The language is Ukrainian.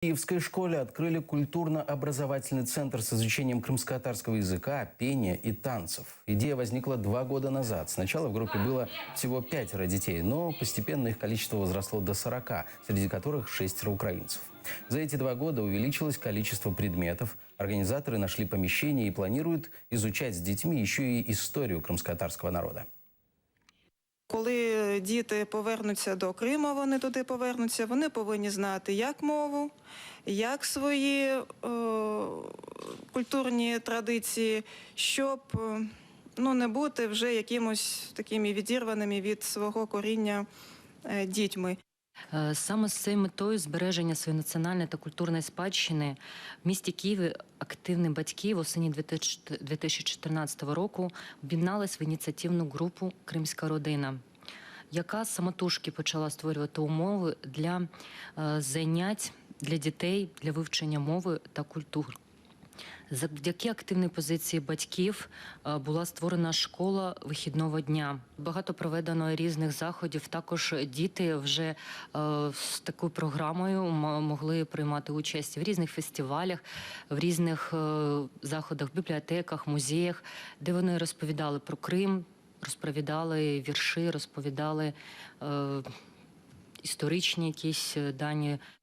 В Киевской школе открыли культурно-образовательный центр с изучением крымско-татарского языка, пения и танцев. Идея возникла 2 года назад. Сначала в группе было всего 5 детей, но постепенно их количество возросло до 40, среди которых 6 украинцев. За эти 2 года увеличилось количество предметов. Организаторы нашли помещение и планируют изучать с детьми еще и историю крымско-татарского народа. Коли діти повернуться до Криму, вони туди повернуться, вони повинні знати як мову, як свої культурні традиції, щоб не бути вже якимось такими відірваними від свого коріння дітьми. Саме з цією метою збереження своєї національної та культурної спадщини в місті Києві активні батьки восені 2014 року об'єднались в ініціативну групу «Кримська родина», яка самотужки почала створювати умови для занять для дітей, для вивчення мови та культур. Завдяки активній позиції батьків була створена школа вихідного дня. Багато проведено різних заходів. Також діти вже з такою програмою могли приймати участь в різних фестивалях, в різних заходах, бібліотеках, музеях, де вони розповідали про Крим, розповідали вірші, розповідали історичні якісь дані.